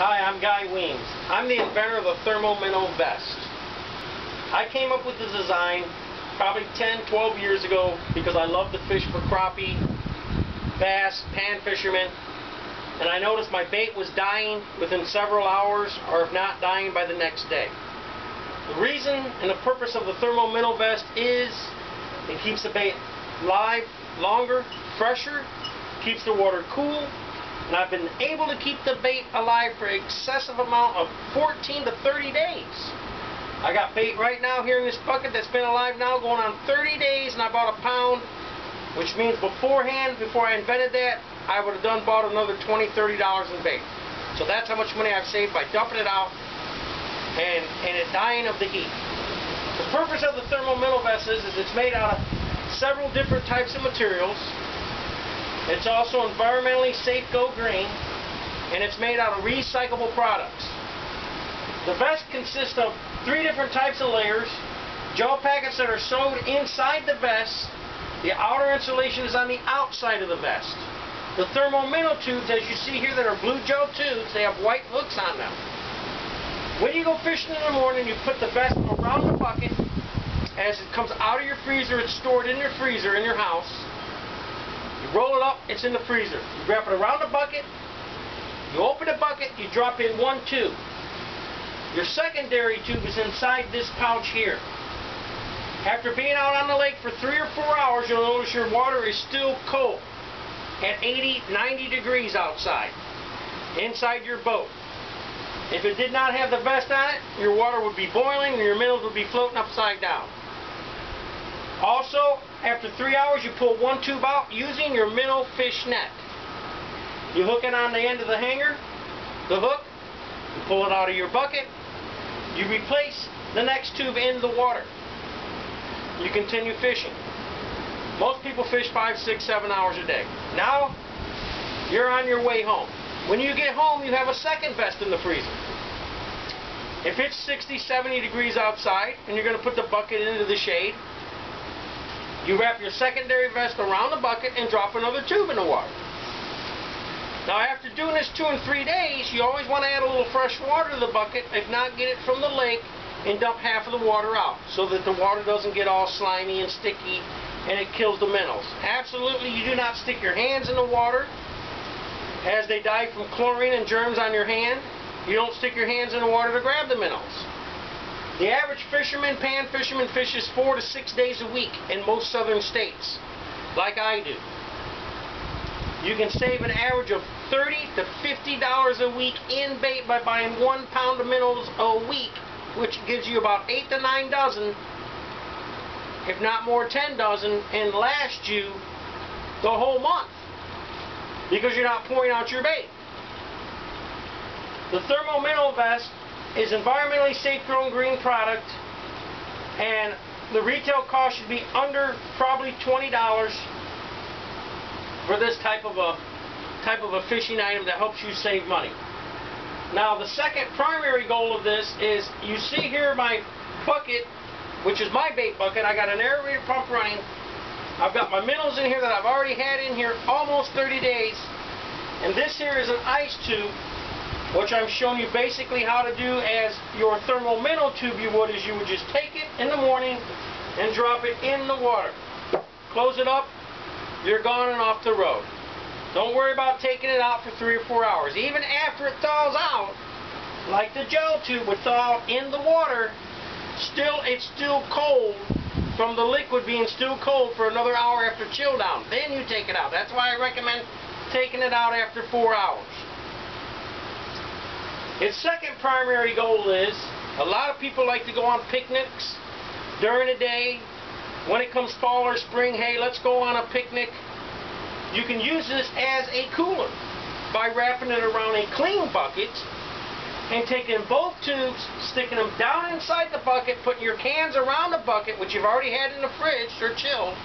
Hi, I'm Guy Weems. I'm the inventor of the Thermal Minnowvest. I came up with the design probably 10, 12 years ago because I love to fish for crappie, bass, pan fishermen, and I noticed my bait was dying within several hours, or if not dying by the next day. The reason and the purpose of the Thermal Minnowvest is it keeps the bait live longer, fresher, keeps the water cool, and I've been able to keep the bait alive for an excessive amount of 14 to 30 days. I got bait right now here in this bucket that's been alive now going on 30 days, and I bought a pound, which means beforehand, before I invented that, I would have bought another $20, $30 in bait. So that's how much money I've saved by dumping it out and it dying of the heat. The purpose of the Thermal Minnowvest is it's made out of several different types of materials. It's also environmentally safe, go green, and it's made out of recyclable products. The vest consists of 3 different types of layers, gel packets that are sewed inside the vest. The outer insulation is on the outside of the vest. The thermal minnow tubes, as you see here, that are blue gel tubes, they have white hooks on them. When you go fishing in the morning, you put the vest around the bucket. As it comes out of your freezer, it's stored in your freezer in your house. You roll it up, it's in the freezer. You wrap it around the bucket, you open the bucket, you drop in 1 tube. Your secondary tube is inside this pouch here. After being out on the lake for 3 or 4 hours, you'll notice your water is still cold at 80, 90 degrees outside, inside your boat. If it did not have the vest on it, your water would be boiling and your minnows would be floating upside down. Also, after 3 hours, you pull 1 tube out using your minnow fish net. You hook it on the end of the hanger, the hook, you pull it out of your bucket, you replace the next tube in the water. You continue fishing. Most people fish 5, 6, 7 hours a day. Now, you're on your way home. When you get home, you have a second vest in the freezer. If it's 60, 70 degrees outside, and you're going to put the bucket into the shade, you wrap your secondary vest around the bucket and drop another tube in the water. Now, after doing this 2 and 3 days, you always want to add a little fresh water to the bucket, if not get it from the lake and dump half of the water out so that the water doesn't get all slimy and sticky and it kills the minnows. Absolutely, you do not stick your hands in the water as they die from chlorine and germs on your hand. You don't stick your hands in the water to grab the minnows. The average fisherman, pan fisherman, fishes 4 to 6 days a week in most southern states, like I do. You can save an average of $30 to $50 a week in bait by buying 1 pound of minnows a week, which gives you about 8 to 9 dozen, if not more, 10 dozen, and last you the whole month because you're not pouring out your bait. The Thermal Minnowvest is environmentally safe, grown green product, and the retail cost should be under probably $20 for this type of a fishing item that helps you save money. Now, the second primary goal of this is, you see here my bucket, which is my bait bucket. I got an aerator pump running. I've got my minnows in here that I've already had in here almost 30 days, and this here is an ice tube, which I'm showing you basically how to do as your thermal minnow tube you would, is you would just take it in the morning and drop it in the water. Close it up, you're gone and off the road. Don't worry about taking it out for 3 or 4 hours. Even after it thaws out, like the gel tube would thaw out in the water, it's still cold from the liquid being still cold for another hour after chill down. Then you take it out. That's why I recommend taking it out after 4 hours. Its second primary goal is, a lot of people like to go on picnics during the day. When it comes fall or spring, hey, let's go on a picnic. You can use this as a cooler by wrapping it around a clean bucket and taking both tubes, sticking them down inside the bucket, putting your cans around the bucket, which you've already had in the fridge or chilled.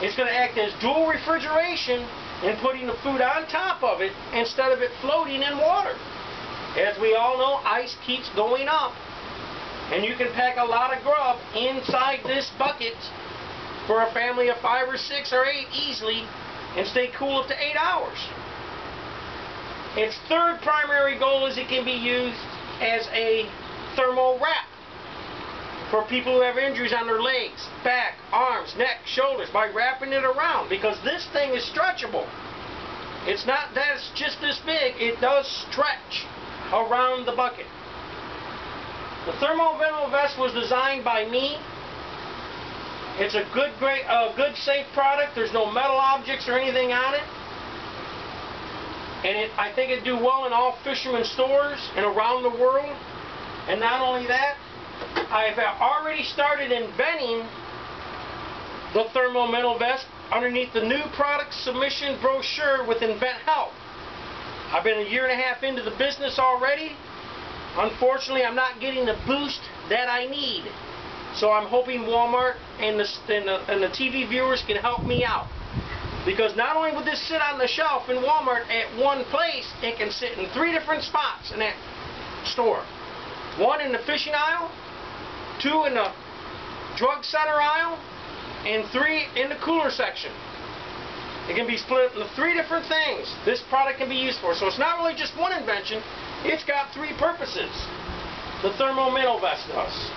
It's going to act as dual refrigeration and putting the food on top of it instead of it floating in water. As we all know, ice keeps going up, and you can pack a lot of grub inside this bucket for a family of 5 or 6 or 8 easily and stay cool up to 8 hours. Its third primary goal is it can be used as a thermal wrap for people who have injuries on their legs, back, arms, neck, shoulders, by wrapping it around, because this thing is stretchable. It's not that it's just this big, it does stretch around the bucket. The Thermal Minnowvest was designed by me. It's a good safe product. There's no metal objects or anything on it. And I think it'd do well in all fishermen stores and around the world. And not only that, I've already started inventing the Thermal Minnowvest underneath the new product submission brochure with Invent Help. I've been 1.5 years into the business already. Unfortunately, I'm not getting the boost that I need. So I'm hoping Walmart and the TV viewers can help me out. Because not only would this sit on the shelf in Walmart at one place, it can sit in 3 different spots in that store. 1 in the fishing aisle, 2 in the drug center aisle, and 3 in the cooler section. It can be split into 3 different things this product can be used for. So it's not really just one invention, it's got 3 purposes. The Thermal Minnowvest does.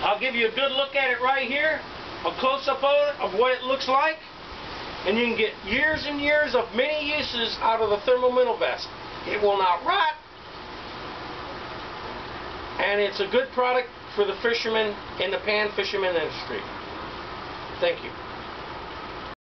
I'll give you a good look at it right here, a close-up of what it looks like, and you can get years and years of many uses out of the Thermal Minnowvest. It will not rot, and it's a good product for the fishermen in the pan fisherman industry. Thank you.